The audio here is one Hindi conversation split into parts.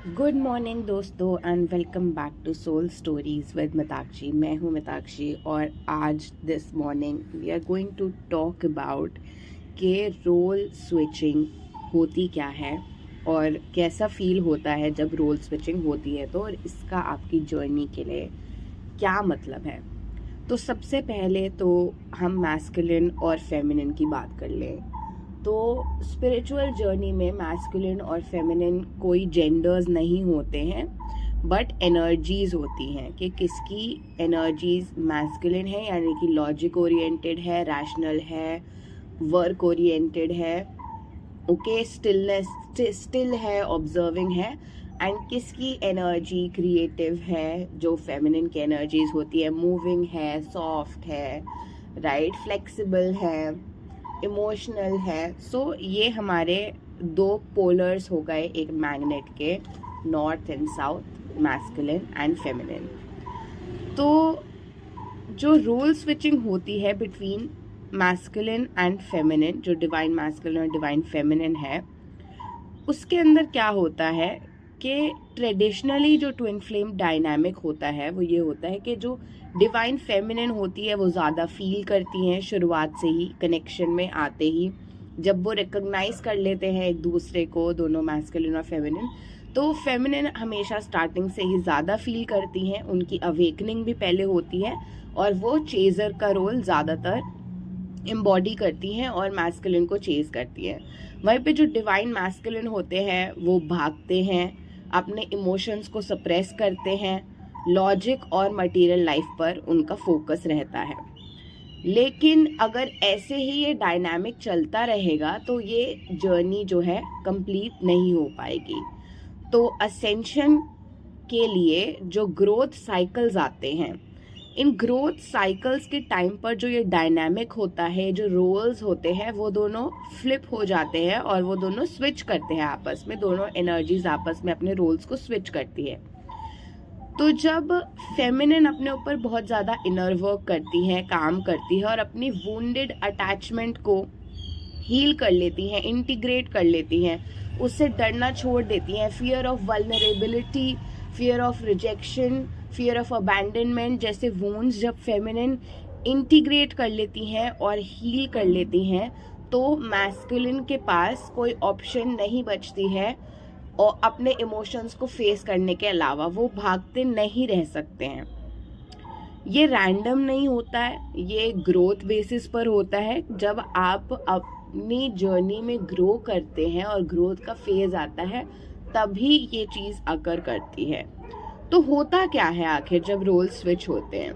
गुड मॉर्निंग दोस्तों and welcome back to soul stories with Mitakshi. मैं हूँ मिताक्षी और आज this morning we are going to talk about के रोल स्विचिंग होती क्या है और कैसा फील होता है जब रोल स्विचिंग होती है तो, और इसका आपकी जर्नी के लिए क्या मतलब है। तो सबसे पहले तो हम मैस्कुलिन और फेमिनिन की बात कर लें। तो स्पिरिचुअल जर्नी में मैस्कुलिन और फेमिनिन कोई जेंडर्स नहीं होते हैं, बट एनर्जीज होती हैं कि किसकी एनर्जीज मैस्कुलिन है यानी कि लॉजिक ओरिएंटेड है, रैशनल है, वर्क ओरिएंटेड है, ओके, स्टिल है, ऑब्जर्विंग है, एंड किसकी एनर्जी क्रिएटिव है जो फेमिनिन की एनर्जीज होती है, मूविंग है, सॉफ्ट है, राइट, फ्लेक्सिबल है, इमोशनल है। सो ये हमारे दो पोलर्स हो गए एक मैग्नेट के, north and south, masculine and feminine. तो जो रोल स्विचिंग होती है बिटवीन मैस्कुलिन एंड फेमिनिन, जो डिवाइन मैस्कुलिन और डिवाइन फेमिनिन है, उसके अंदर क्या होता है कि ट्रेडिशनली जो ट्विन फ्लेम डायनामिक होता है वो ये होता है कि जो डिवाइन फेमिनिन होती है वो ज़्यादा फील करती हैं शुरुआत से ही, कनेक्शन में आते ही जब वो रिकॉग्नाइज कर लेते हैं एक दूसरे को, दोनों मैस्कुलिन और फेमिनिन, तो फेमिनिन हमेशा स्टार्टिंग से ही ज़्यादा फील करती हैं, उनकी अवेकनिंग भी पहले होती है और वो चेजर का रोल ज़्यादातर एम्बॉडी करती हैं और मैस्कुलिन को चेज करती हैं। वहीं पे जो डिवाइन मैस्कुलिन होते हैं वो भागते हैं, अपने इमोशंस को सप्रेस करते हैं, लॉजिक और मटेरियल लाइफ पर उनका फोकस रहता है। लेकिन अगर ऐसे ही ये डायनामिक चलता रहेगा तो ये जर्नी जो है कंप्लीट नहीं हो पाएगी। तो असेंशन के लिए जो ग्रोथ साइकिल्स आते हैं, इन ग्रोथ साइकिल्स के टाइम पर जो ये डायनामिक होता है, जो रोल्स होते हैं वो दोनों फ्लिप हो जाते हैं और वो दोनों स्विच करते हैं आपस में, दोनों एनर्जीज आपस में अपने रोल्स को स्विच करती है। तो जब फेमिनिन अपने ऊपर बहुत ज़्यादा इनर वर्क करती है, काम करती है और अपनी वुंडेड अटैचमेंट को हील कर लेती हैं, इंटीग्रेट कर लेती हैं, उससे डरना छोड़ देती हैं, fear of vulnerability, fear of rejection, fear of abandonment जैसे वूंड्स जब फेमिनिन इंटीग्रेट कर लेती हैं और हील कर लेती हैं, तो मैस्कुलिन के पास कोई ऑप्शन नहीं बचती है और अपने इमोशंस को फेस करने के अलावा वो भागते नहीं रह सकते हैं। ये रैंडम नहीं होता है, ये ग्रोथ बेसिस पर होता है। जब आप अपनी जर्नी में ग्रो करते हैं और ग्रोथ का फेज आता है तभी ये चीज़ अकर करती है। तो होता क्या है आखिर जब रोल स्विच होते हैं?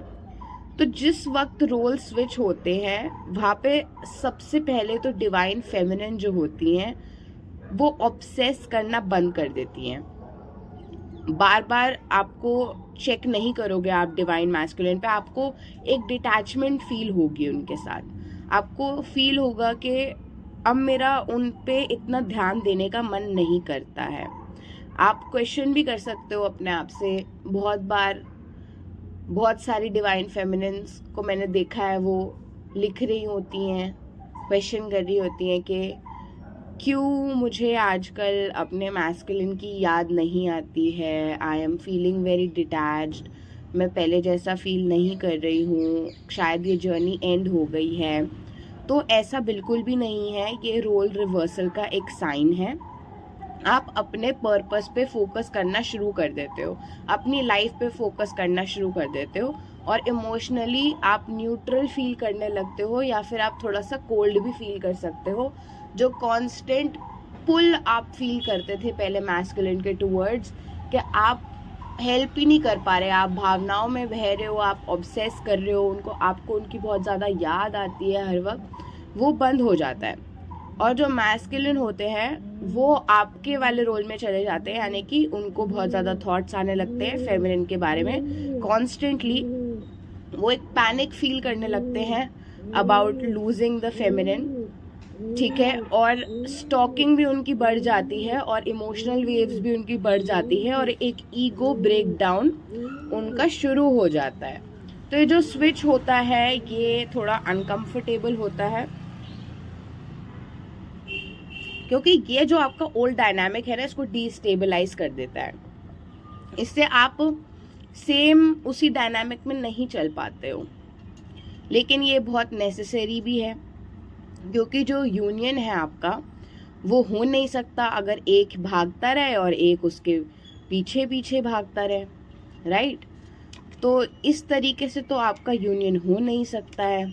तो जिस वक्त रोल स्विच होते हैं वहाँ पे सबसे पहले तो डिवाइन फेमिनिन जो होती हैं वो ऑब्सेस करना बंद कर देती हैं। बार बार आपको चेक नहीं करोगे आप डिवाइन मैस्कुलिन पे, आपको एक डिटैचमेंट फील होगी उनके साथ। आपको फील होगा कि अब मेरा उन पे इतना ध्यान देने का मन नहीं करता है। आप क्वेश्चन भी कर सकते हो अपने आप से। बहुत बार बहुत सारी डिवाइन फेमिनिन्स को मैंने देखा है, वो लिख रही होती हैं, क्वेश्चन कर रही होती हैं कि क्यों मुझे आजकल अपने मैस्कुलिन की याद नहीं आती है, I am feeling very detached, मैं पहले जैसा फील नहीं कर रही हूँ, शायद ये जर्नी एंड हो गई है। तो ऐसा बिल्कुल भी नहीं है, ये रोल रिवर्सल का एक साइन है। आप अपने पर्पस पे फोकस करना शुरू कर देते हो, अपनी लाइफ पे फोकस करना शुरू कर देते हो और इमोशनली आप न्यूट्रल फील करने लगते हो या फिर आप थोड़ा सा कोल्ड भी फील कर सकते हो। जो कांस्टेंट पुल आप फील करते थे पहले मैस्कुलिन के टूवर्ड्स, कि आप हेल्प ही नहीं कर पा रहे, आप भावनाओं में बह रहे हो, आप ऑब्सेस कर रहे हो उनको, आपको उनकी बहुत ज़्यादा याद आती है हर वक्त, वो बंद हो जाता है। और जो मैस्कुलिन होते हैं वो आपके वाले रोल में चले जाते हैं, यानी कि उनको बहुत ज़्यादा थॉट्स आने लगते हैं फेमिनिन के बारे में कॉन्स्टेंटली। वो एक पैनिक फील करने लगते हैं अबाउट लूजिंग द फेमिनिन, ठीक है, और स्टॉकिंग भी उनकी बढ़ जाती है और इमोशनल वेव्स भी उनकी बढ़ जाती है और एक ईगो ब्रेक डाउन उनका शुरू हो जाता है। तो ये जो स्विच होता है ये थोड़ा अनकंफर्टेबल होता है, क्योंकि ये जो आपका ओल्ड डायनामिक है ना, इसको डिस्टेबलाइज कर देता है। इससे आप सेम उसी डायनामिक में नहीं चल पाते हो। लेकिन ये बहुत नेसेसरी भी है, क्योंकि जो यूनियन है आपका वो हो नहीं सकता अगर एक भागता रहे और एक उसके पीछे पीछे भागता रहे, राइट। तो इस तरीके से तो आपका यूनियन हो नहीं सकता है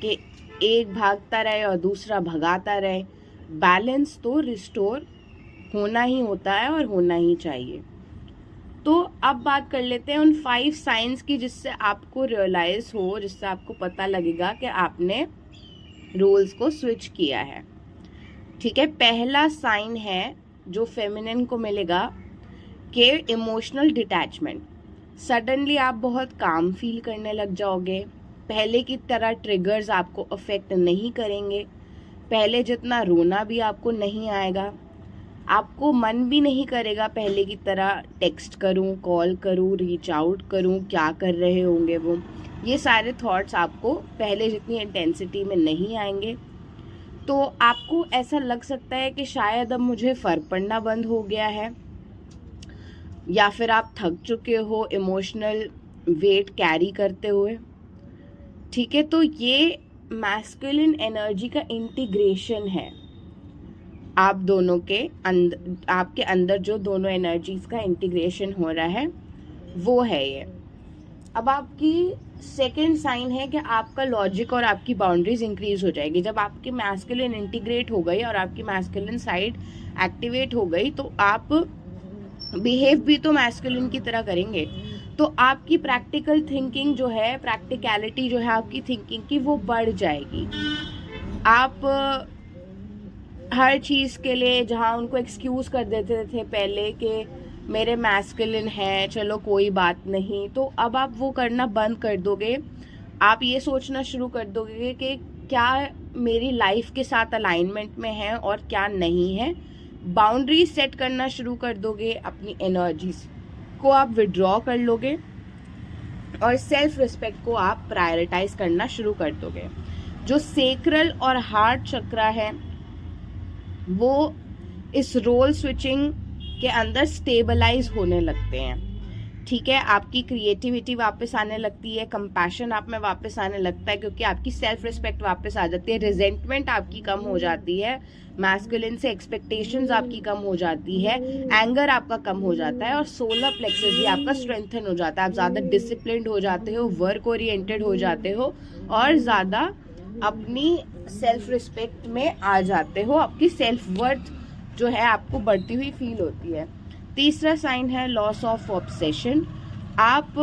कि एक भागता रहे और दूसरा भगाता रहे। बैलेंस तो रिस्टोर होना ही होता है और होना ही चाहिए। तो अब बात कर लेते हैं उन 5 साइंस की, जिससे आपको रियलाइज हो, जिससे आपको पता लगेगा कि आपने रोल्स को स्विच किया है। ठीक है, पहला साइन है जो फेमिनिन को मिलेगा कि इमोशनल डिटैचमेंट। सडनली आप बहुत काम फील करने लग जाओगे। पहले की तरह ट्रिगर्स आपको अफेक्ट नहीं करेंगे। पहले जितना रोना भी आपको नहीं आएगा। आपको मन भी नहीं करेगा पहले की तरह टेक्स्ट करूं, कॉल करूं, रीच आउट करूं, क्या कर रहे होंगे वो। ये सारे थॉट्स आपको पहले जितनी इंटेंसिटी में नहीं आएंगे। तो आपको ऐसा लग सकता है कि शायद अब मुझे फर्क पड़ना बंद हो गया है, या फिर आप थक चुके हो इमोशनल वेट कैरी करते हुए। ठीक है, तो ये मैस्कुलिन एनर्जी का इंटीग्रेशन है। आप दोनों के अंदर, आपके अंदर जो दोनों एनर्जीज का इंटीग्रेशन हो रहा है वो है ये। अब आपकी सेकेंड साइन है कि आपका लॉजिक और आपकी बाउंड्रीज इंक्रीज हो जाएगी। जब आपकी मैस्कुलिन इंटीग्रेट हो गई और आपकी मैस्कुलिन साइड एक्टिवेट हो गई, तो आप बिहेव भी तो मैस्कुलिन की तरह करेंगे। तो आपकी प्रैक्टिकल थिंकिंग जो है, प्रैक्टिकलिटी जो है आपकी थिंकिंग की, वो बढ़ जाएगी। आप हर चीज़ के लिए, जहाँ उनको एक्सक्यूज कर देते थे पहले कि मेरे मैस्कुलिन है, चलो कोई बात नहीं, तो अब आप वो करना बंद कर दोगे। आप ये सोचना शुरू कर दोगे कि क्या मेरी लाइफ के साथ अलाइनमेंट में है और क्या नहीं है। बाउंड्री सेट करना शुरू कर दोगे, अपनी एनर्जीज को आप विड्रॉ कर लोगे और सेल्फ रिस्पेक्ट को आप प्रायोरिटाइज करना शुरू कर दोगे। जो सेक्रल और हार्ट चक्रा है वो इस रोल स्विचिंग के अंदर स्टेबलाइज होने लगते हैं। ठीक है, आपकी क्रिएटिविटी वापस आने लगती है, कंपैशन आप में वापस आने लगता है, क्योंकि आपकी सेल्फ रिस्पेक्ट वापस आ जाती है, रिजेंटमेंट आपकी कम हो जाती है, मैस्कुलिन से एक्सपेक्टेशंस आपकी कम हो जाती है, एंगर आपका कम हो जाता है और सोलर प्लेक्सस भी आपका स्ट्रेंथन हो जाता है। आप ज़्यादा डिसिप्लिन्ड हो जाते हो, वर्क ओरिएंटेड हो जाते हो और ज़्यादा अपनी सेल्फ रिस्पेक्ट में आ जाते हो। आपकी सेल्फ वर्थ जो है आपको बढ़ती हुई फील होती है। तीसरा साइन है लॉस ऑफ ऑब्सेशन। आप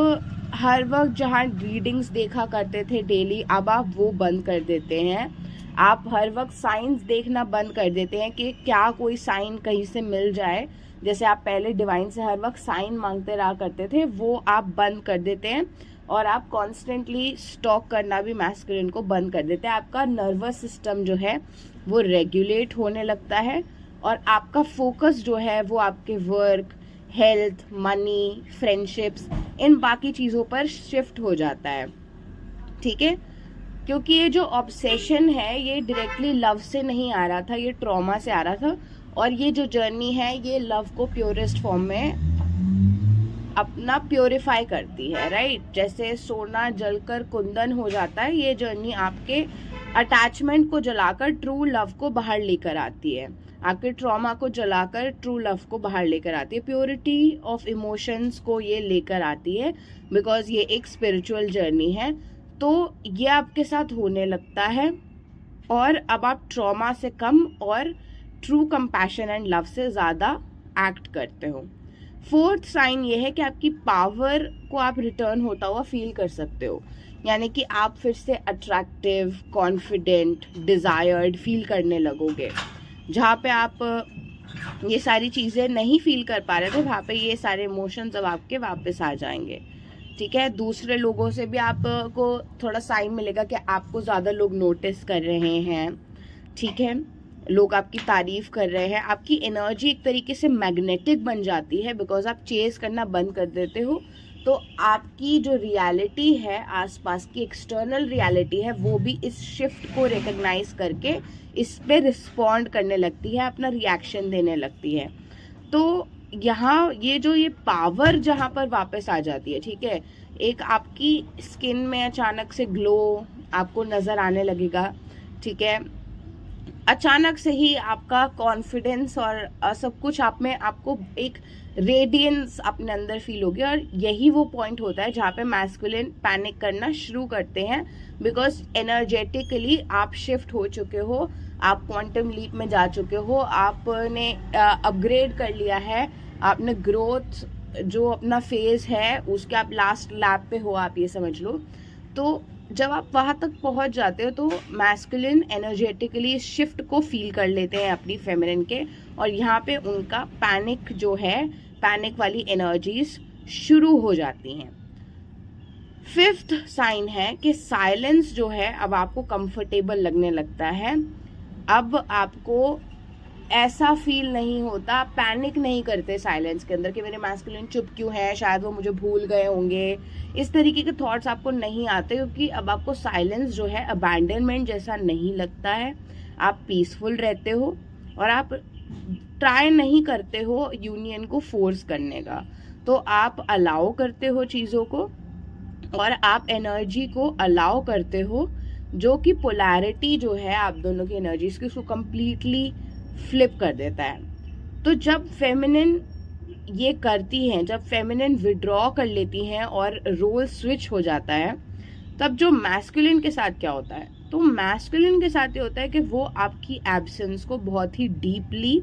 हर वक्त जहाँ रीडिंग्स देखा करते थे डेली, अब आप वो बंद कर देते हैं। आप हर वक्त साइंस देखना बंद कर देते हैं कि क्या कोई साइन कहीं से मिल जाए। जैसे आप पहले डिवाइन से हर वक्त साइन मांगते रहा करते थे, वो आप बंद कर देते हैं और आप कॉन्स्टेंटली स्टॉक करना भी मैस्कुलिन को बंद कर देते हैं। आपका नर्वस सिस्टम जो है वो रेगुलेट होने लगता है और आपका फोकस जो है वो आपके वर्क, हेल्थ, मनी, फ्रेंडशिप्स, इन बाकी चीज़ों पर शिफ्ट हो जाता है। ठीक है, क्योंकि ये जो ऑब्सेशन है ये डायरेक्टली लव से नहीं आ रहा था, ये ट्रॉमा से आ रहा था। और ये जो जर्नी है ये लव को प्योरेस्ट फॉर्म में अपना प्योरीफाई करती है, राइट। जैसे सोना जलकर कुंदन हो जाता है, ये जर्नी आपके अटैचमेंट को जलाकर ट्रू लव को बाहर लेकर आती है, आपके ट्रॉमा को जलाकर ट्रू लव को बाहर लेकर आती है, प्योरिटी ऑफ इमोशंस को ये लेकर आती है, बिकॉज ये एक स्पिरिचुअल जर्नी है। तो ये आपके साथ होने लगता है और अब आप ट्रॉमा से कम और ट्रू कंपैशन एंड लव से ज़्यादा एक्ट करते हो। फोर्थ साइन ये है कि आपकी पावर को आप रिटर्न होता हुआ फील कर सकते हो, यानी कि आप फिर से अट्रैक्टिव, कॉन्फिडेंट, डिज़ायर्ड फील करने लगोगे। जहाँ पे आप ये सारी चीज़ें नहीं फील कर पा रहे थे, वहाँ पे ये सारे इमोशंस अब आपके वापस आ जाएंगे। ठीक है, दूसरे लोगों से भी आपको थोड़ा साइन मिलेगा कि आपको ज़्यादा लोग नोटिस कर रहे हैं। ठीक है, लोग आपकी तारीफ कर रहे हैं, आपकी एनर्जी एक तरीके से मैग्नेटिक बन जाती है बिकॉज आप चेस करना बंद कर देते हो। तो आपकी जो रियलिटी है, आसपास की एक्सटर्नल रियलिटी है, वो भी इस शिफ्ट को रिकग्नाइज करके इस पे रिस्पॉन्ड करने लगती है, अपना रिएक्शन देने लगती है। तो यहाँ ये पावर जहाँ पर वापस आ जाती है, ठीक है, एक आपकी स्किन में अचानक से ग्लो आपको नज़र आने लगेगा, ठीक है, अचानक से ही आपका कॉन्फिडेंस और सब कुछ आप में आपको एक रेडियंस अपने अंदर फील होगी। और यही वो पॉइंट होता है जहाँ पे मैस्कुलिन पैनिक करना शुरू करते हैं बिकॉज एनर्जेटिकली आप शिफ्ट हो चुके हो, आप क्वांटम लीप में जा चुके हो, आपने अपग्रेड कर लिया है, आपने ग्रोथ जो अपना फेज है उसके आप लास्ट लैप पे हो, आप ये समझ लो। तो जब आप वहाँ तक पहुँच जाते हो तो मैस्कुलिन एनर्जेटिकली इस शिफ्ट को फील कर लेते हैं अपनी फेमिनिन के, और यहाँ पे उनका पैनिक जो है, पैनिक वाली एनर्जीज शुरू हो जाती हैं। फिफ्थ साइन है कि साइलेंस जो है अब आपको कंफर्टेबल लगने लगता है। अब आपको ऐसा फील नहीं होता, पैनिक नहीं करते साइलेंस के अंदर कि मेरे मैस्कुलिन चुप क्यों है, शायद वो मुझे भूल गए होंगे, इस तरीके के थॉट्स आपको नहीं आते, क्योंकि अब आपको साइलेंस जो है अबैंडनमेंट जैसा नहीं लगता है। आप पीसफुल रहते हो और आप ट्राई नहीं करते हो यूनियन को फोर्स करने का, तो आप अलाउ करते हो चीज़ों को और आप एनर्जी को अलाउ करते हो, जो कि पोलैरिटी जो है आप दोनों की एनर्जीज की उसको कम्प्लीटली फ्लिप कर देता है। तो जब फेमिनिन ये करती हैं, जब फेमिनिन विड्रॉ कर लेती हैं और रोल स्विच हो जाता है, तब जो मैस्कुलिन के साथ क्या होता है, तो मैस्कुलिन के साथ ये होता है कि वो आपकी एब्सेंस को बहुत ही डीपली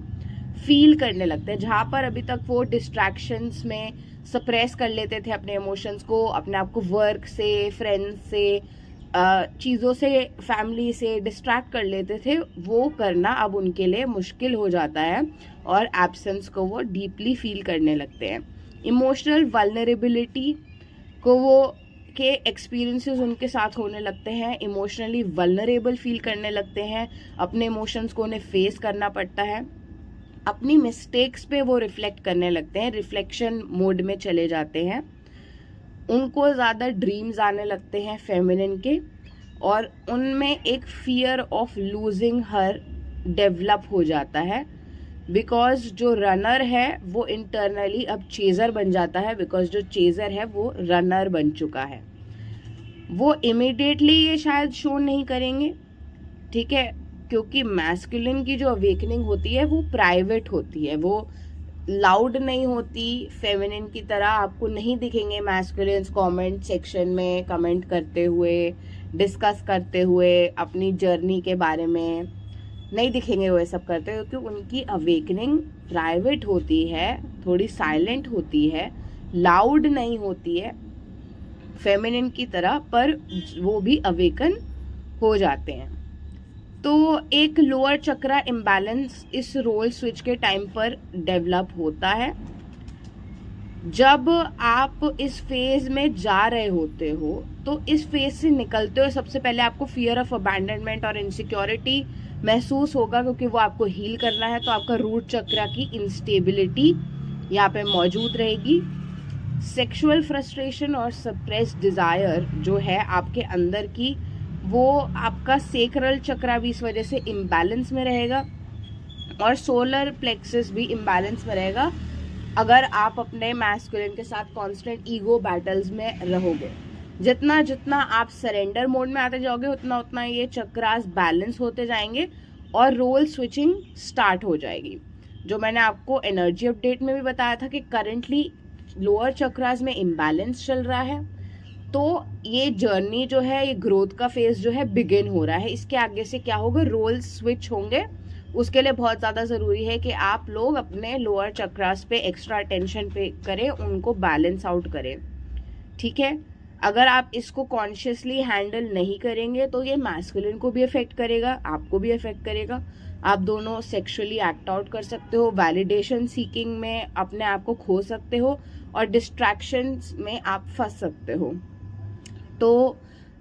फील करने लगते हैं। जहाँ पर अभी तक वो डिस्ट्रैक्शंस में सप्रेस कर लेते थे अपने इमोशंस को, अपने आप को वर्क से, फ्रेंड्स से, चीज़ों से, फैमिली से डिस्ट्रैक्ट कर लेते थे, वो करना अब उनके लिए मुश्किल हो जाता है और एब्सेंस को वो डीपली फील करने लगते हैं। इमोशनल वल्नरेबिलिटी को वो के एक्सपीरियंसेस उनके साथ होने लगते हैं, इमोशनली वल्नरेबल फील करने लगते हैं, अपने इमोशंस को उन्हें फेस करना पड़ता है, अपनी मिस्टेक्स पे वो रिफ्लेक्ट करने लगते हैं, रिफ्लेक्शन मोड में चले जाते हैं, उनको ज़्यादा ड्रीम्स आने लगते हैं फेमिनिन के, और उनमें एक fear of losing her develop हो जाता है बिकॉज जो रनर है वो इंटरनली अब चेज़र बन जाता है, बिकॉज जो चेज़र है वो रनर बन चुका है। वो इमिडिएटली ये शायद शो नहीं करेंगे, ठीक है, क्योंकि मैस्कुलिन की जो अवेकनिंग होती है वो प्राइवेट होती है, वो लाउड नहीं होती। फेमिनिन की तरह आपको नहीं दिखेंगे मैस्कुलिन्स कमेंट सेक्शन में कमेंट करते हुए, डिस्कस करते हुए अपनी जर्नी के बारे में नहीं दिखेंगे वो सब करते, क्योंकि उनकी अवेकनिंग प्राइवेट होती है, थोड़ी साइलेंट होती है, लाउड नहीं होती है फेमिनिन की तरह, पर वो भी अवेकन हो जाते हैं। तो एक लोअर चक्रा इम्बैलेंस इस रोल स्विच के टाइम पर डेवलप होता है। जब आप इस फेज में जा रहे होते हो तो इस फेज से निकलते हो, सबसे पहले आपको फियर ऑफ अबैंडनमेंट और इनसिक्योरिटी महसूस होगा, क्योंकि वो आपको हील करना है। तो आपका रूट चक्रा की इंस्टेबिलिटी यहाँ पे मौजूद रहेगी। सेक्सुअल फ्रस्ट्रेशन और सप्रेस्ड डिज़ायर जो है आपके अंदर की, वो आपका सेक्रल चक्रा भी इस वजह से इम्बैलेंस में रहेगा और सोलर प्लेक्सस भी इम्बैलेंस में रहेगा अगर आप अपने मैस्कुलिन के साथ कांस्टेंट ईगो बैटल्स में रहोगे। जितना जितना आप सरेंडर मोड में आते जाओगे उतना उतना ये चक्रास बैलेंस होते जाएंगे और रोल स्विचिंग स्टार्ट हो जाएगी। जो मैंने आपको एनर्जी अपडेट में भी बताया था कि करंटली लोअर चक्रास में इम्बैलेंस चल रहा है, तो ये जर्नी जो है, ये ग्रोथ का फेज जो है बिगिन हो रहा है। इसके आगे से क्या होगा, रोल स्विच होंगे। उसके लिए बहुत ज़्यादा ज़रूरी है कि आप लोग अपने लोअर चक्रास पे एक्स्ट्रा अटेंशन पे करें, उनको बैलेंस आउट करें, ठीक है। अगर आप इसको कॉन्शियसली हैंडल नहीं करेंगे तो ये मैस्कुलिन को भी अफेक्ट करेगा, आपको भी अफेक्ट करेगा। आप दोनों सेक्सुअली एक्ट आउट कर सकते हो, वैलिडेशन सीकिंग में अपने आप को खो सकते हो और डिस्ट्रैक्शंस में आप फंस सकते हो। तो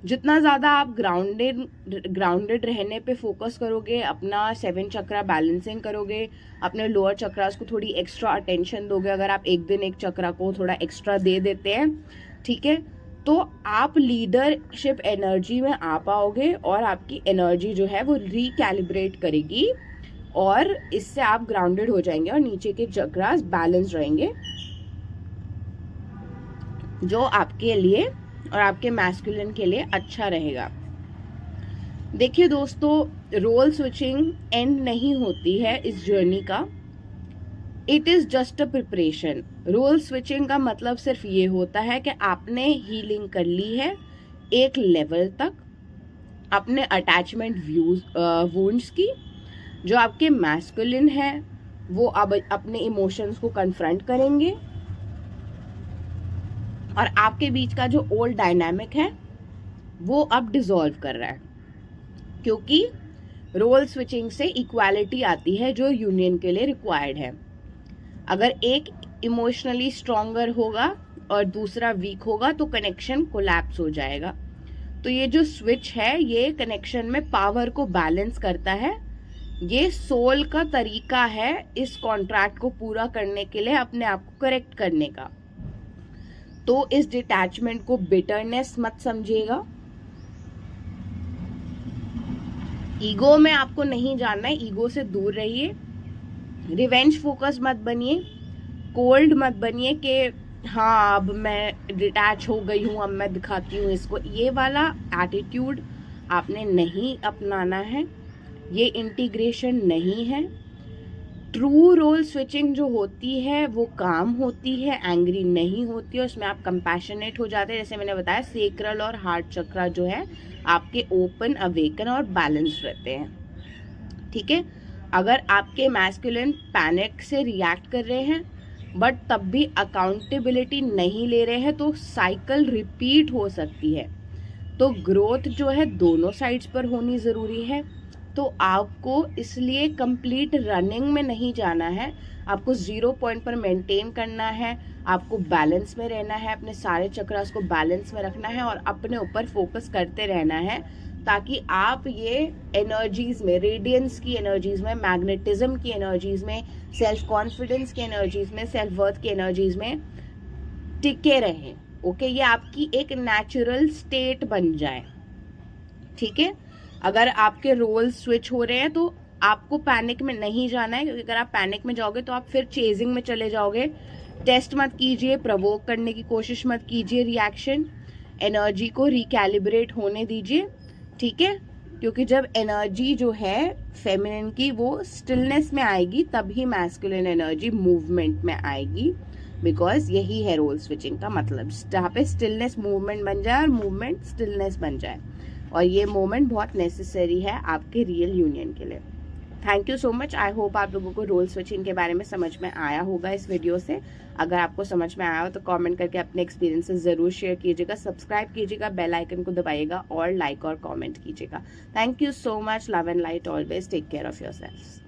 जितना ज़्यादा आप ग्राउंडेड रहने पे फोकस करोगे, अपना 7 चक्रा बैलेंसिंग करोगे, अपने लोअर चक्रास को थोड़ी एक्स्ट्रा अटेंशन दोगे, अगर आप एक दिन एक चक्रा को थोड़ा एक्स्ट्रा दे देते हैं, ठीक है, तो आप लीडरशिप एनर्जी में आ पाओगे और आपकी एनर्जी जो है वो रिकैलिब्रेट करेगी और इससे आप ग्राउंडेड हो जाएंगे और नीचे के चक्रास बैलेंस रहेंगे, जो आपके लिए और आपके मैस्कुलिन के लिए अच्छा रहेगा। देखिए दोस्तों, रोल स्विचिंग एंड नहीं होती है इस जर्नी का, it is just a preparation. Role switching का मतलब सिर्फ ये होता है कि आपने हीलिंग कर ली है एक लेवल तक अपने अटैचमेंट वुंड्स की। जो आपके मैस्कुलिन है वो अब अपने इमोशंस को कन्फ्रंट करेंगे और आपके बीच का जो ओल्ड डायनामिक है वो अब डिसॉल्व कर रहा है, क्योंकि रोल स्विचिंग से इक्वालिटी आती है जो यूनियन के लिए रिक्वायर्ड है। अगर एक इमोशनली स्ट्रॉन्गर होगा और दूसरा वीक होगा तो कनेक्शन कोलैप्स हो जाएगा। तो ये जो स्विच है ये कनेक्शन में पावर को बैलेंस करता है। ये सोल का तरीका है इस कॉन्ट्रैक्ट को पूरा करने के लिए, अपने आप को करेक्ट करने का। तो इस डिटैचमेंट को बिटरनेस मत समझिएगा, ईगो में आपको नहीं जानना है, ईगो से दूर रहिए, रिवेंज फोकस मत बनिए, कोल्ड मत बनिए कि हाँ अब मैं डिटैच हो गई हूँ, अब मैं दिखाती हूँ इसको। ये वाला एटीट्यूड आपने नहीं अपनाना है, ये इंटीग्रेशन नहीं है। ट्रू रोल स्विचिंग जो होती है वो काम होती है, एंग्री नहीं होती है, उसमें आप कंपैशनेट हो जाते हैं। जैसे मैंने बताया, सेक्रल और हार्ट चक्रा जो है आपके ओपन, अवेकन और बैलेंस रहते हैं, ठीक है। अगर आपके मैस्कुलिन पैनिक से रिएक्ट कर रहे हैं बट तब भी अकाउंटेबिलिटी नहीं ले रहे हैं तो साइकिल रिपीट हो सकती है। तो ग्रोथ जो है दोनों साइड्स पर होनी ज़रूरी है। तो आपको इसलिए कंप्लीट रनिंग में नहीं जाना है, आपको 0 पॉइंट पर मेंटेन करना है, आपको बैलेंस में रहना है, अपने सारे चक्रास को बैलेंस में रखना है और अपने ऊपर फोकस करते रहना है, ताकि आप ये एनर्जीज में, रेडियंस की एनर्जीज में, मैग्नेटिज्म की एनर्जीज में, सेल्फ कॉन्फिडेंस की एनर्जीज में, सेल्फ वर्थ की एनर्जीज में टिके रहें। ओके, ये आपकी एक नेचुरल स्टेट बन जाए, ठीक है। अगर आपके रोल स्विच हो रहे हैं तो आपको पैनिक में नहीं जाना है, क्योंकि अगर आप पैनिक में जाओगे तो आप फिर चेजिंग में चले जाओगे। टेस्ट मत कीजिए, प्रवोक करने की कोशिश मत कीजिए, रिएक्शन, एनर्जी को रिकैलिब्रेट होने दीजिए, ठीक है। क्योंकि जब एनर्जी जो है फेमिनिन की वो स्टिलनेस में आएगी तभी मैस्कुलिन एनर्जी मूवमेंट में आएगी, बिकॉज यही है रोल स्विचिंग का मतलब, जहाँ पे स्टिलनेस मूवमेंट बन जाए और मूवमेंट स्टिलनेस बन जाए। और ये मोमेंट बहुत नेसेसरी है आपके रियल यूनियन के लिए। Thank you so much. I hope आप लोगों को रोल स्विचिंग के बारे में समझ में आया होगा इस वीडियो से। अगर आपको समझ में आया हो तो कमेंट करके अपने एक्सपीरियंसेस ज़रूर शेयर कीजिएगा, सब्सक्राइब कीजिएगा, बेल आइकन को दबाइएगा और लाइक और कमेंट कीजिएगा। Thank you so much. Love and light always. Take care of yourselves.